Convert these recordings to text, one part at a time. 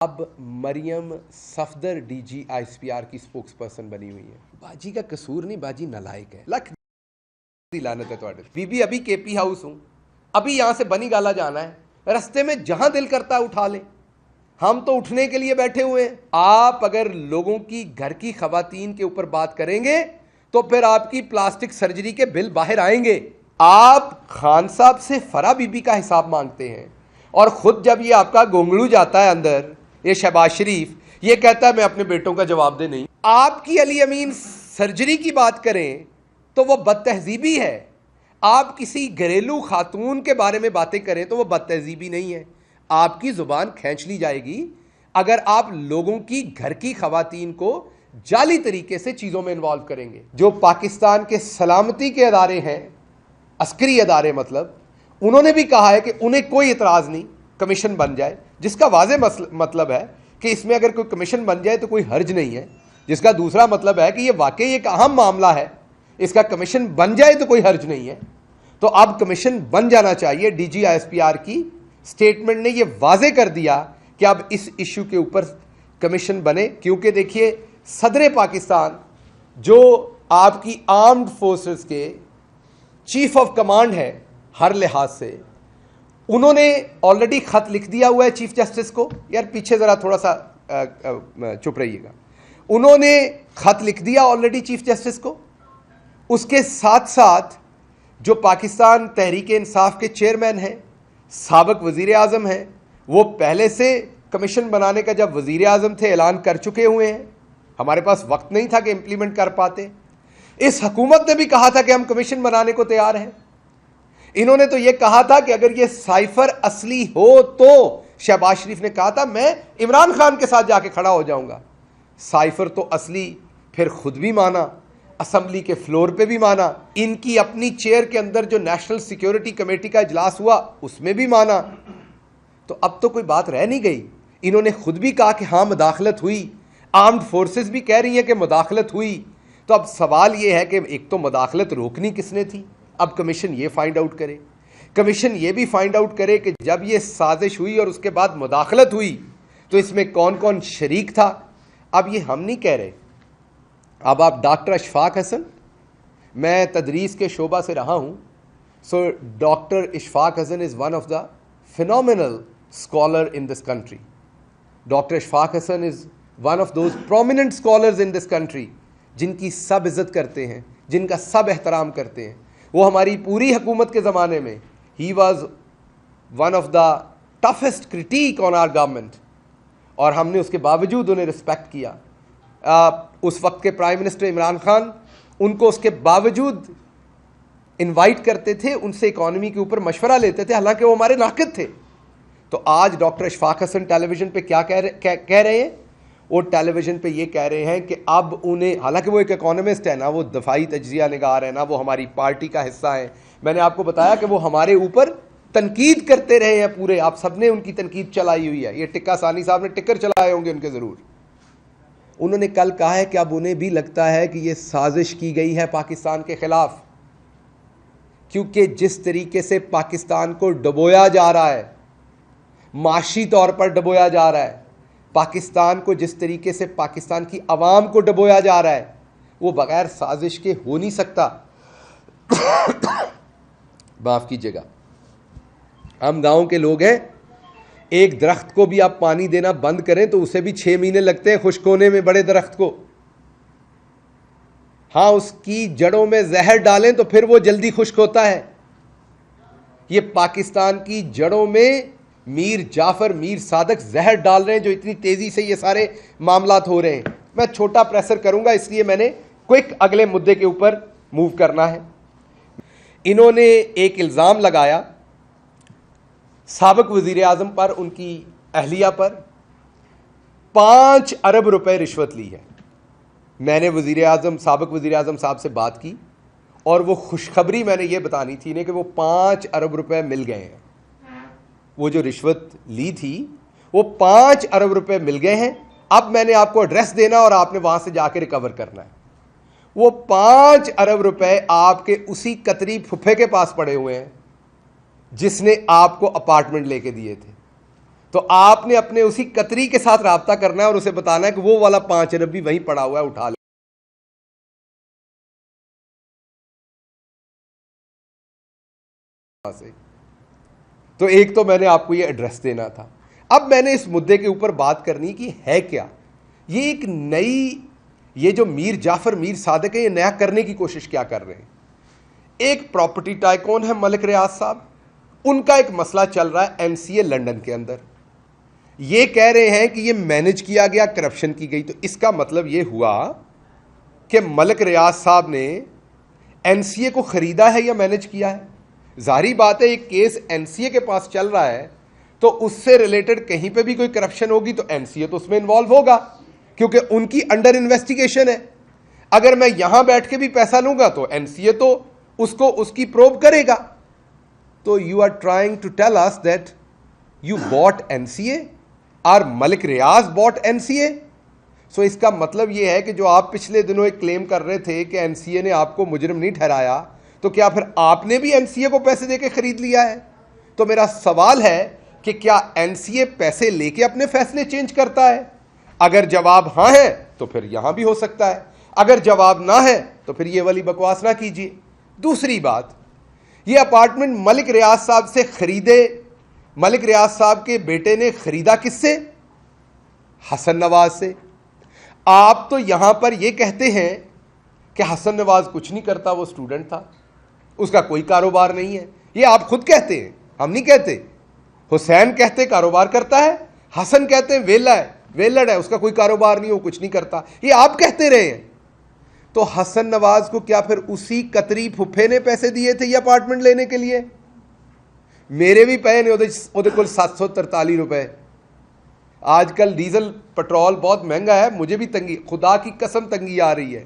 اب مریم Safdar D G ISPR کی spokes person بنی ہوئی ہے. باجی کا قصور نہیں, باجی نالائق ہے. لکھ دی لعنت ہے تواڈے. بی بی ابھی کے پی ہاؤس ہوں, ابھی یہاں سے بنی گالا جانا ہے, رستے میں جہاں دل کرتا ہے اٹھا لیں. ہم تو اٹھنے کے لیے بیٹھے ہوئے ہیں. آپ اگر لوگوں کی گھر کی خواتین کے اوپر بات کریں گے تو پھر آپ کی پلاسٹک سرجری کے بل باہر آئیں گے. آپ خان صاحب سے فرا بی بی کا حساب مانگتے ہیں, اور خود جب یہ آپ کا گونگڑو جاتا ہے اندر, یہ شہباز شریف, یہ کہتا ہے میں اپنے بیٹوں کا جواب دے نہیں. آپ کی علی امین سرجری کی بات کریں تو وہ بد تہذیبی ہے. آپ کسی گھریلو خاتون کے بارے میں باتیں کریں تو وہ بد تہذیبی نہیں ہے. آپ کی زبان کھینچ لی جائے گی اگر آپ لوگوں کی گھر کی خواتین کو جعلی طریقے سے چیزوں میں انوالو کریں گے. جو پاکستان کے سلامتی کے ادارے ہیں, عسکری ادارے مطلب, انہوں نے بھی کہا ہے کہ انہیں کوئی اعتراض نہیں کمیشن بن جائے, جس کا واضح مطلب ہے کہ اس میں اگر کوئی کمیشن بن جائے تو کوئی حرج نہیں ہے. جس کا دوسرا مطلب ہے کہ یہ واقعی ایک اہم معاملہ ہے, اس کا کمیشن بن جائے تو کوئی حرج نہیں ہے. تو اب کمیشن بن جانا چاہیے. ڈی جی ISPR کی سٹیٹمنٹ نے یہ واضح کر دیا کہ اب اس ایشو کے اوپر کمیشن بنے, کیونکہ دیکھیے صدر پاکستان جو آپ کی آرمڈ فورسز کے چیف آف کمانڈ ہے ہر لحاظ سے, انہوں نے آلریڈی خط لکھ دیا ہوا ہے چیف جسٹس کو. یار پیچھے ذرا تھوڑا سا چپ رہیے گا. انہوں نے خط لکھ دیا آلریڈی چیف جسٹس کو. اس کے ساتھ ساتھ جو پاکستان تحریک انصاف کے چیئرمین ہیں, سابق وزیر اعظم ہیں, وہ پہلے سے کمیشن بنانے کا جب وزیر اعظم تھے اعلان کر چکے ہوئے ہیں. ہمارے پاس وقت نہیں تھا کہ امپلیمنٹ کر پاتے. اس حکومت نے بھی کہا تھا کہ ہم کمیشن بنانے کو تیار ہیں. انہوں نے تو یہ کہا تھا کہ اگر یہ سائفر اصلی ہو تو, شہباز شریف نے کہا تھا میں عمران خان کے ساتھ جا کے کھڑا ہو جاؤں گا. سائفر تو اصلی, پھر خود بھی مانا, اسمبلی کے فلور پہ بھی مانا, ان کی اپنی چیئر کے اندر جو نیشنل سیکیورٹی کمیٹی کا اجلاس ہوا اس میں بھی مانا. تو اب تو کوئی بات رہ نہیں گئی. انہوں نے خود بھی کہا کہ ہاں مداخلت ہوئی, آرمڈ فورسز بھی کہہ رہی ہیں کہ مداخلت ہوئی. تو اب سوال یہ ہے کہ ایک تو مداخلت روکنی کس نے تھی, اب کمیشن یہ فائنڈ آؤٹ کرے. کمیشن یہ بھی فائنڈ آؤٹ کرے کہ جب یہ سازش ہوئی اور اس کے بعد مداخلت ہوئی تو اس میں کون کون شریک تھا. اب یہ ہم نہیں کہہ رہے. اب آپ ڈاکٹر اشفاق حسن, میں تدریس کے شعبہ سے رہا ہوں, so doctor Ashfaq Hasan is one of the phenomenal scholar in this country. Dr. Ishfaq Hasan is one of those prominent scholars in this country جن کی سب عزت کرتے ہیں, جن کا سب احترام کرتے ہیں. وہ ہماری پوری حکومت کے زمانے میں he was one of the toughest critique on our government, اور ہم نے اس کے باوجود انہیں رسپیکٹ کیا. اس وقت کے پرائم منسٹر عمران خان ان کو اس کے باوجود انوائٹ کرتے تھے, ان سے اکانومی کے اوپر مشورہ لیتے تھے, حالانکہ وہ ہمارے ناقد تھے. تو آج ڈاکٹر اشفاق حسن ٹیلی ویژن پہ کیا کہہ رہے ہیں؟ وہ ٹیلی ویژن پہ یہ کہہ رہے ہیں کہ اب انہیں, حالانکہ وہ ایک اکانومسٹ ہے نا, وہ دفاعی تجزیہ نگار ہے نا, وہ ہماری پارٹی کا حصہ ہیں. میں نے آپ کو بتایا کہ وہ ہمارے اوپر تنقید کرتے رہے ہیں پورے, آپ سب نے ان کی تنقید چلائی ہوئی ہے. یہ ٹکا ثانی صاحب نے ٹکر چلائے ہوں گے ان کے ضرور. انہوں نے کل کہا ہے کہ اب انہیں بھی لگتا ہے کہ یہ سازش کی گئی ہے پاکستان کے خلاف, کیونکہ جس طریقے سے پاکستان کو ڈبویا جا رہا ہے, معاشی طور پر ڈبویا جا رہا ہے, پاکستان کو جس طریقے سے پاکستان کی عوام کو ڈبویا جا رہا ہے, وہ بغیر سازش کے ہو نہیں سکتا. معاف کیجیے گا, ہم گاؤں کے لوگ ہیں, ایک درخت کو بھی آپ پانی دینا بند کریں تو اسے بھی 6 مہینے لگتے ہیں خشک ہونے میں, بڑے درخت کو. ہاں اس کی جڑوں میں زہر ڈالیں تو پھر وہ جلدی خشک ہوتا ہے. یہ پاکستان کی جڑوں میں میر جعفر, میر صادق زہر ڈال رہے ہیں, جو اتنی تیزی سے یہ سارے معاملات ہو رہے ہیں. میں چھوٹا پریسر کروں گا, اس لیے میں نے کوئک اگلے مدے کے اوپر موو کرنا ہے. انہوں نے ایک الزام لگایا سابق وزیر اعظم پر, ان کی اہلیہ پر, 5 ارب روپے رشوت لی ہے. میں نے سابق وزیر اعظم صاحب سے بات کی, اور وہ خوشخبری میں نے یہ بتانی تھی انہیں کہ وہ 5 ارب روپے مل گئے ہیں. وہ جو رشوت لی تھی وہ 5 ارب روپے مل گئے ہیں. اب میں نے آپ کو ایڈریس دینا اور آپ نے وہاں سے جا کے ریکور کرنا ہے. وہ 5 ارب روپے آپ کے اسی قطری پھپھے کے پاس پڑے ہوئے ہیں جس نے آپ کو اپارٹمنٹ لے کے دیے تھے. تو آپ نے اپنے اسی قطری کے ساتھ رابطہ کرنا ہے اور اسے بتانا ہے کہ وہ والا 5 ارب بھی وہیں پڑا ہوا ہے, اٹھا لے. تو ایک تو میں نے آپ کو یہ ایڈریس دینا تھا. اب میں نے اس مدے کے اوپر بات کرنی کہ ہے کیا یہ ایک نئی, یہ جو میر جعفر میر صادق ہے, یہ نیا کرنے کی کوشش کیا کر رہے ہیں. ایک پراپرٹی ٹائکون ہے ملک ریاض صاحب, ان کا ایک مسئلہ چل رہا ہے ایم سی اے لنڈن کے اندر. یہ کہہ رہے ہیں کہ یہ مینج کیا گیا, کرپشن کی گئی. تو اس کا مطلب یہ ہوا کہ ملک ریاض صاحب نے این سی اے کو خریدا ہے یا مینج کیا ہے. ظاہری بات ہے ایک کیس این سی اے کے پاس چل رہا ہے تو اس سے ریلیٹڈ کہیں پہ بھی کوئی کرپشن ہوگی تو این سی اے تو اس میں انوالو ہوگا, کیونکہ ان کی انڈر انویسٹیگیشن ہے. اگر میں یہاں بیٹھ کے بھی پیسہ لوں گا تو این سی اے تو اس کو اس کی پروب کرے گا. تو you are trying to tell us that you bought N C A اور ملک ریاض باٹ این سی اے. سو اس کا مطلب یہ ہے کہ جو آپ پچھلے دنوں ایک کلیم کر رہے تھے کہ این سی اے نے آپ کو مجرم نہیں ٹھہرایا, تو کیا پھر آپ نے بھی این سی اے کو پیسے دے کے خرید لیا ہے؟ تو میرا سوال ہے کہ کیا این سی اے پیسے لے کے اپنے فیصلے چینج کرتا ہے؟ اگر جواب ہاں ہے تو پھر یہاں بھی ہو سکتا ہے, اگر جواب نہ ہے تو پھر یہ والی بکواس نہ کیجیے. دوسری بات, یہ اپارٹمنٹ ملک ریاض صاحب سے خریدے, ملک ریاض صاحب کے بیٹے نے خریدا کس سے؟ حسن نواز سے. آپ تو یہاں پر یہ کہتے ہیں کہ حسن نواز کچھ نہیں کرتا, وہ اسٹوڈنٹ تھا, اس کا کوئی کاروبار نہیں ہے. یہ آپ خود کہتے ہیں, ہم نہیں کہتے. حسین کہتے کاروبار کرتا ہے, حسن کہتے ہیں ویلا ہے, ویلڑ ہے, اس کا کوئی کاروبار نہیں, وہ کچھ نہیں کرتا. یہ آپ کہتے رہے ہیں. تو حسن نواز کو کیا پھر اسی قطری پھپھے نے پیسے دیے تھے یہ اپارٹمنٹ لینے کے لیے؟ میرے بھی پے نے وہ کل 743 روپے. آج کل ڈیزل پٹرول بہت مہنگا ہے, مجھے بھی تنگی, خدا کی قسم تنگی آ رہی ہے.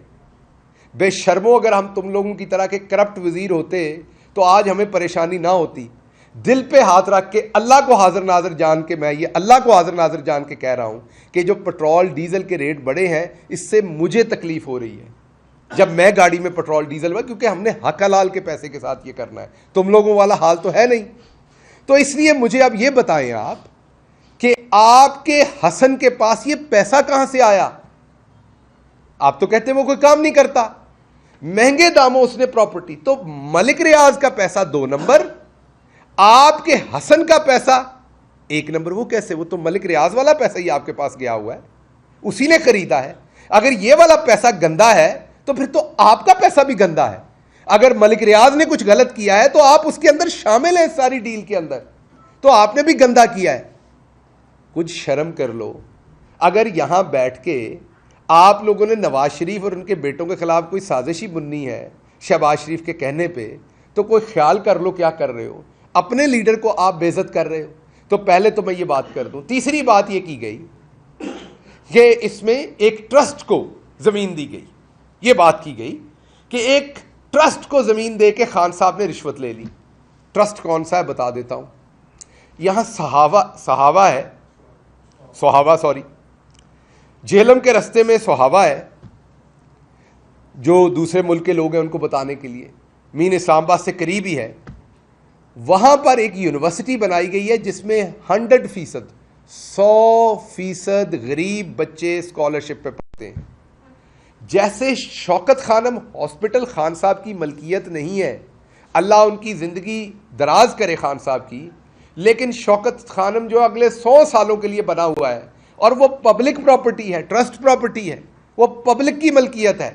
بے شرمو, اگر ہم تم لوگوں کی طرح کے کرپٹ وزیر ہوتے تو آج ہمیں پریشانی نہ ہوتی. دل پہ ہاتھ رکھ کے اللہ کو حاضر ناظر جان کے, میں یہ اللہ کو حاضر ناظر جان کے کہہ رہا ہوں کہ جو پٹرول ڈیزل کے ریٹ بڑھے ہیں اس سے مجھے تکلیف ہو رہی ہے جب میں گاڑی میں پٹرول ڈیزل میں, کیونکہ ہم نے حق حلال کے پیسے کے ساتھ یہ کرنا ہے. تم لوگوں والا حال تو ہے نہیں. تو اس لیے مجھے اب یہ بتائیں آپ کہ آپ کے حسن کے پاس یہ پیسہ کہاں سے آیا؟ آپ تو کہتے ہیں وہ کوئی کام نہیں کرتا, مہنگے داموں اس نے پراپرٹی. تو ملک ریاض کا پیسہ 2 نمبر, آپ کے حسن کا پیسہ 1 نمبر. وہ کیسے؟ وہ تو ملک ریاض والا پیسہ ہی آپ کے پاس گیا ہوا ہے, اسی نے خریدا ہے. اگر یہ والا پیسہ گندا ہے تو پھر تو آپ کا پیسہ بھی گندا ہے. اگر ملک ریاض نے کچھ غلط کیا ہے تو آپ اس کے اندر شامل ہیں, ساری ڈیل کے اندر, تو آپ نے بھی گندا کیا ہے. کچھ شرم کر لو. اگر یہاں بیٹھ کے آپ لوگوں نے نواز شریف اور ان کے بیٹوں کے خلاف کوئی سازش ہی بننی ہے شہباز شریف کے کہنے پہ, تو کوئی خیال کر لو کیا کر رہے ہو. اپنے لیڈر کو آپ بے عزت کر رہے ہو. تو پہلے تو میں یہ بات کر دوں. تیسری بات یہ کی گئی کہ اس میں ایک ٹرسٹ کو زمین دی گئی. یہ بات کی گئی کہ ایک ٹرسٹ کو زمین دے کے خان صاحب نے رشوت لے لی. ٹرسٹ کون سا ہے بتا دیتا ہوں. یہاں سوہاوا جہلم کے رستے میں سوہاوا ہے, جو دوسرے ملک کے لوگ ہیں ان کو بتانے کے لیے, مین اسلام آباد سے قریب ہی ہے. وہاں پر ایک یونیورسٹی بنائی گئی ہے جس میں 100% غریب بچے اسکالرشپ پہ پڑھتے ہیں. جیسے شوکت خانم ہاسپٹل خان صاحب کی ملکیت نہیں ہے, اللہ ان کی زندگی دراز کرے خان صاحب کی, لیکن شوکت خانم جو اگلے 100 سالوں کے لیے بنا ہوا ہے اور وہ پبلک پراپرٹی ہے, ٹرسٹ پراپرٹی ہے, وہ پبلک کی ملکیت ہے.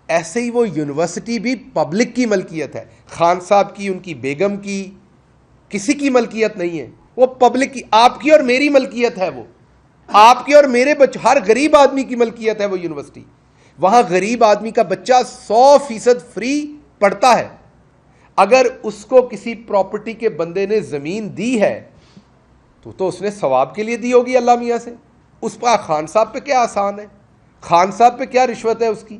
ایسے ہی وہ یونیورسٹی بھی پبلک کی ملکیت ہے. خان صاحب کی, ان کی بیگم کی, کسی کی ملکیت نہیں ہے, وہ پبلک کی, آپ کی اور میری ملکیت ہے. وہ آپ کی اور میرے ہر غریب آدمی کی ملکیت ہے وہ یونیورسٹی. وہاں غریب آدمی کا بچہ 100% فری پڑھتا ہے. اگر اس کو کسی پراپرٹی کے بندے نے زمین دی ہے تو اس نے ثواب کے لیے دی ہوگی اللہ میاں سے. اس پر خان صاحب پہ کیا آسان ہے, خان صاحب پہ کیا رشوت ہے اس کی,